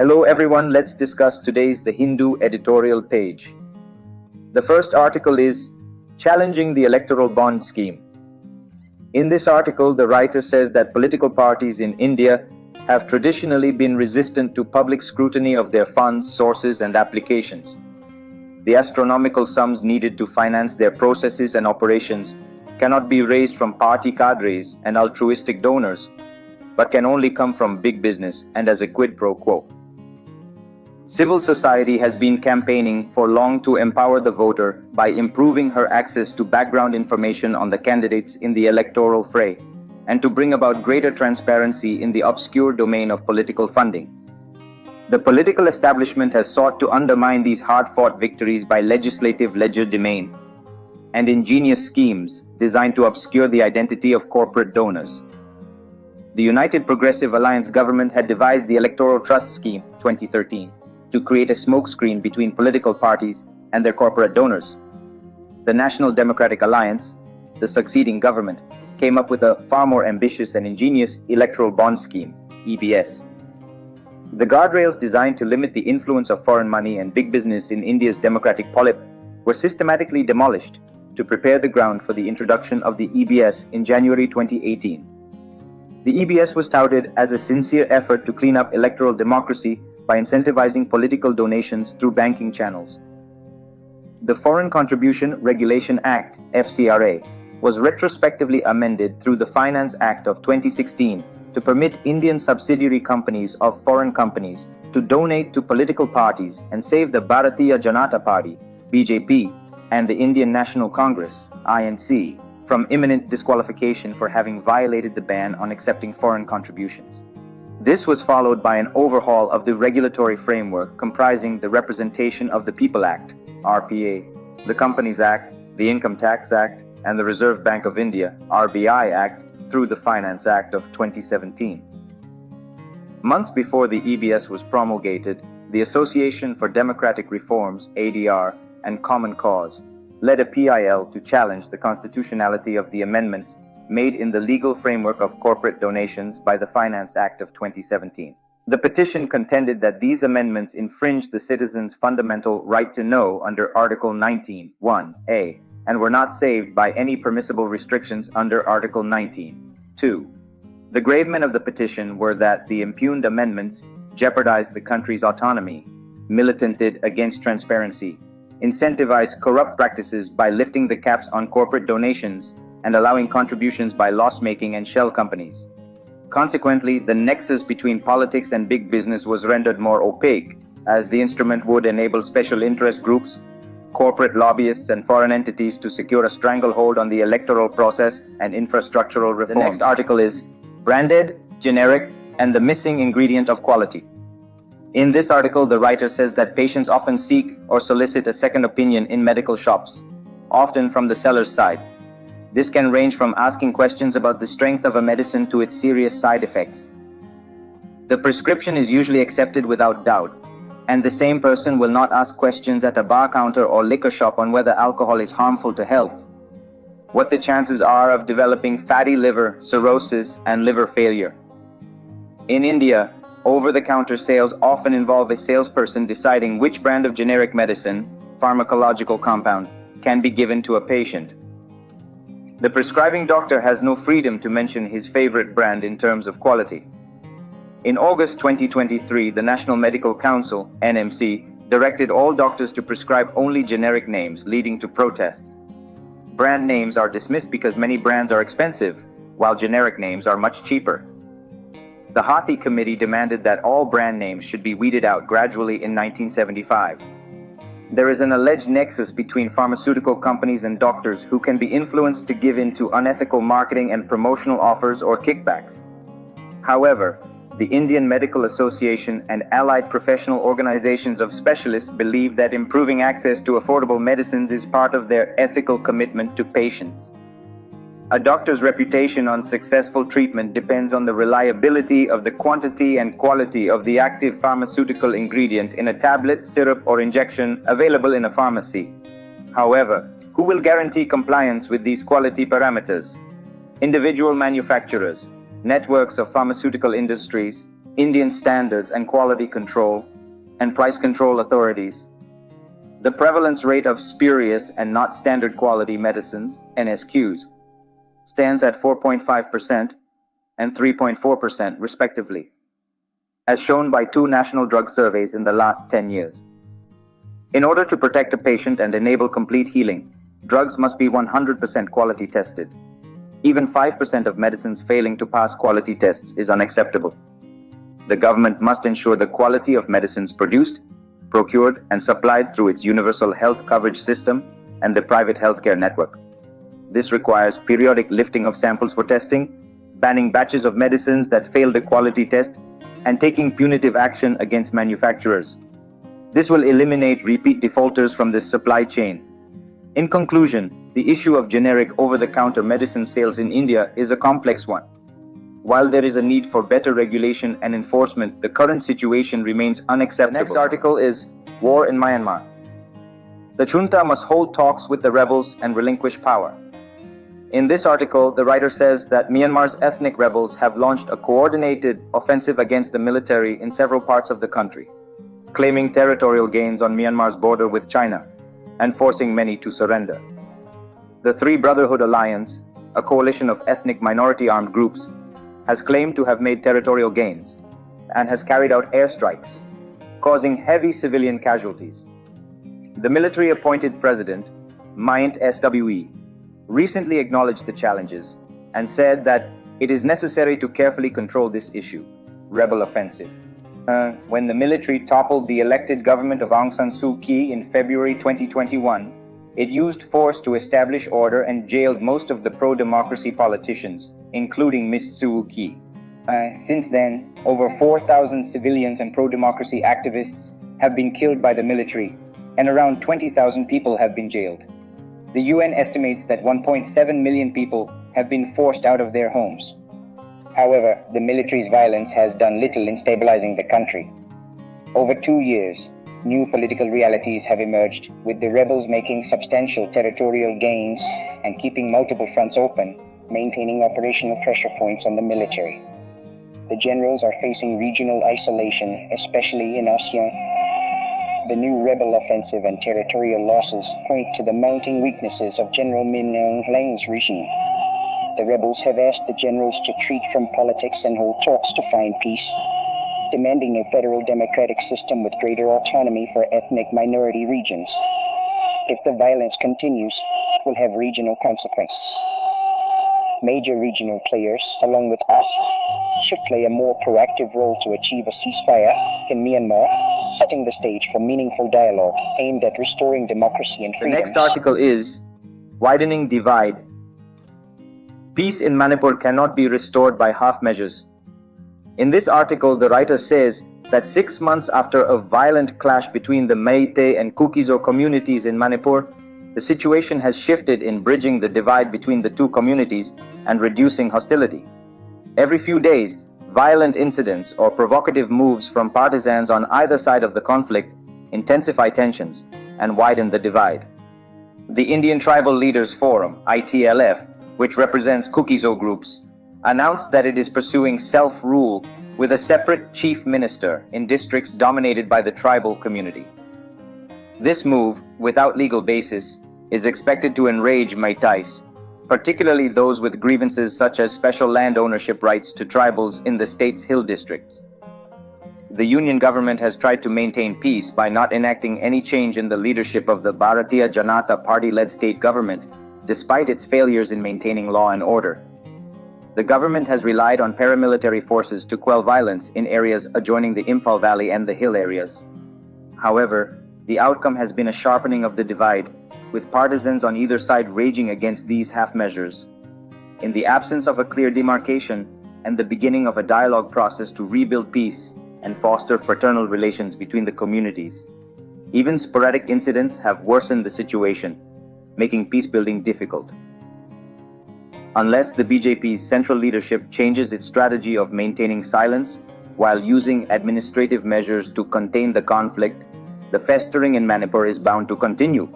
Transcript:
Hello everyone, let's discuss today's The Hindu editorial page. The first article is Challenging the Electoral Bond Scheme. In this article, the writer says that political parties in India have traditionally been resistant to public scrutiny of their funds, sources, and applications. The astronomical sums needed to finance their processes and operations cannot be raised from party cadres and altruistic donors, but can only come from big business and as a quid pro quo. Civil society has been campaigning for long to empower the voter by improving her access to background information on the candidates in the electoral fray, and to bring about greater transparency in the obscure domain of political funding. The political establishment has sought to undermine these hard-fought victories by legislative legerdemain and ingenious schemes designed to obscure the identity of corporate donors. The United Progressive Alliance government had devised the Electoral Trust Scheme 2013 to create a smokescreen between political parties and their corporate donors. The National Democratic Alliance, the succeeding government, came up with a far more ambitious and ingenious Electoral Bond Scheme, EBS. The guardrails designed to limit the influence of foreign money and big business in India's democratic polyp were systematically demolished to prepare the ground for the introduction of the EBS in January 2018. The EBS was touted as a sincere effort to clean up electoral democracy by incentivizing political donations through banking channels. The Foreign Contribution Regulation Act, FCRA, was retrospectively amended through the Finance Act of 2016 to permit Indian subsidiary companies of foreign companies to donate to political parties and save the Bharatiya Janata Party, BJP, and the Indian National Congress, INC, from imminent disqualification for having violated the ban on accepting foreign contributions. This was followed by an overhaul of the regulatory framework comprising the Representation of the People Act, RPA, the Companies Act, the Income Tax Act, and the Reserve Bank of India, RBI Act, through the Finance Act of 2017. Months before the EBS was promulgated, the Association for Democratic Reforms, ADR, and Common Cause led a PIL to challenge the constitutionality of the amendments made in the legal framework of corporate donations by the Finance Act of 2017. The petition contended that these amendments infringed the citizens' fundamental right to know under Article 19(1)(a) and were not saved by any permissible restrictions under Article 19(2). The gravamen of the petition were that the impugned amendments jeopardized the country's autonomy, militanted against transparency, incentivized corrupt practices by lifting the caps on corporate donations, and allowing contributions by loss-making and shell companies. Consequently, the nexus between politics and big business was rendered more opaque, as the instrument would enable special interest groups, corporate lobbyists, and foreign entities to secure a stranglehold on the electoral process and infrastructural reforms. The next article is Branded, Generic, and the Missing Ingredient of Quality. In this article, the writer says that patients often seek or solicit a second opinion in medical shops, often from the seller's side. This can range from asking questions about the strength of a medicine to its serious side effects. The prescription is usually accepted without doubt, and the same person will not ask questions at a bar counter or liquor shop on whether alcohol is harmful to health, what the chances are of developing fatty liver, cirrhosis, and liver failure. In India, over-the-counter sales often involve a salesperson deciding which brand of generic medicine, pharmacological compound, can be given to a patient. The prescribing doctor has no freedom to mention his favorite brand in terms of quality. In August 2023, the National Medical Council, NMC, directed all doctors to prescribe only generic names, leading to protests. Brand names are dismissed because many brands are expensive, while generic names are much cheaper. The Hathi Committee demanded that all brand names should be weeded out gradually in 1975. There is an alleged nexus between pharmaceutical companies and doctors who can be influenced to give in to unethical marketing and promotional offers or kickbacks. However, the Indian Medical Association and allied professional organizations of specialists believe that improving access to affordable medicines is part of their ethical commitment to patients. A doctor's reputation on successful treatment depends on the reliability of the quantity and quality of the active pharmaceutical ingredient in a tablet, syrup, or injection available in a pharmacy. However, who will guarantee compliance with these quality parameters? Individual manufacturers, networks of pharmaceutical industries, Indian Standards and Quality Control, and Price Control Authorities. The prevalence rate of spurious and not standard quality medicines, NSQs, stands at 4.5% and 3.4% respectively, as shown by 2 national drug surveys in the last 10 years. In order to protect a patient and enable complete healing, drugs must be 100% quality tested. Even 5% of medicines failing to pass quality tests is unacceptable. The government must ensure the quality of medicines produced, procured, and supplied through its universal health coverage system and the private healthcare network. This requires periodic lifting of samples for testing, banning batches of medicines that fail the quality test, and taking punitive action against manufacturers. This will eliminate repeat defaulters from this supply chain. In conclusion, the issue of generic over-the-counter medicine sales in India is a complex one. While there is a need for better regulation and enforcement, the current situation remains unacceptable. The next article is War in Myanmar. The junta must hold talks with the rebels and relinquish power. In this article, the writer says that Myanmar's ethnic rebels have launched a coordinated offensive against the military in several parts of the country, claiming territorial gains on Myanmar's border with China and forcing many to surrender. The Three Brotherhood Alliance, a coalition of ethnic minority armed groups, has claimed to have made territorial gains and has carried out airstrikes, causing heavy civilian casualties. The military-appointed president, Myint SWE, recently acknowledged the challenges and said that it is necessary to carefully control this issue, rebel offensive. When the military toppled the elected government of Aung San Suu Kyi in February 2021, it used force to establish order and jailed most of the pro-democracy politicians, including Ms. Suu Kyi. Since then, over 4,000 civilians and pro-democracy activists have been killed by the military, and around 20,000 people have been jailed. The UN estimates that 1.7 million people have been forced out of their homes. However, the military's violence has done little in stabilizing the country. Over 2 years, new political realities have emerged, with the rebels making substantial territorial gains and keeping multiple fronts open, maintaining operational pressure points on the military. The generals are facing regional isolation, especially in ASEAN. The new rebel offensive and territorial losses point to the mounting weaknesses of General Min Aung Hlaing's regime. The rebels have asked the generals to retreat from politics and hold talks to find peace, demanding a federal democratic system with greater autonomy for ethnic minority regions. If the violence continues, it will have regional consequences. Major regional players, along with us, should play a more proactive role to achieve a ceasefire in Myanmar, setting the stage for meaningful dialogue aimed at restoring democracy and freedom. The next article is Widening Divide. Peace in Manipur cannot be restored by half measures. In this article, the writer says that 6 months after a violent clash between the Meitei and Kuki-Zo communities in Manipur, the situation has shifted in bridging the divide between the two communities and reducing hostility. Every few days, violent incidents or provocative moves from partisans on either side of the conflict intensify tensions and widen the divide. The Indian Tribal Leaders Forum, ITLF, which represents Kuki-Zo groups, announced that it is pursuing self-rule with a separate chief minister in districts dominated by the tribal community. This move, without legal basis, is expected to enrage Meiteis, particularly those with grievances such as special land ownership rights to tribals in the state's hill districts. The union government has tried to maintain peace by not enacting any change in the leadership of the Bharatiya Janata Party-led state government, despite its failures in maintaining law and order. The government has relied on paramilitary forces to quell violence in areas adjoining the Imphal Valley and the hill areas. However, the outcome has been a sharpening of the divide, with partisans on either side raging against these half measures. In the absence of a clear demarcation and the beginning of a dialogue process to rebuild peace and foster fraternal relations between the communities, even sporadic incidents have worsened the situation, making peace-building difficult. Unless the BJP's central leadership changes its strategy of maintaining silence while using administrative measures to contain the conflict, the festering in Manipur is bound to continue.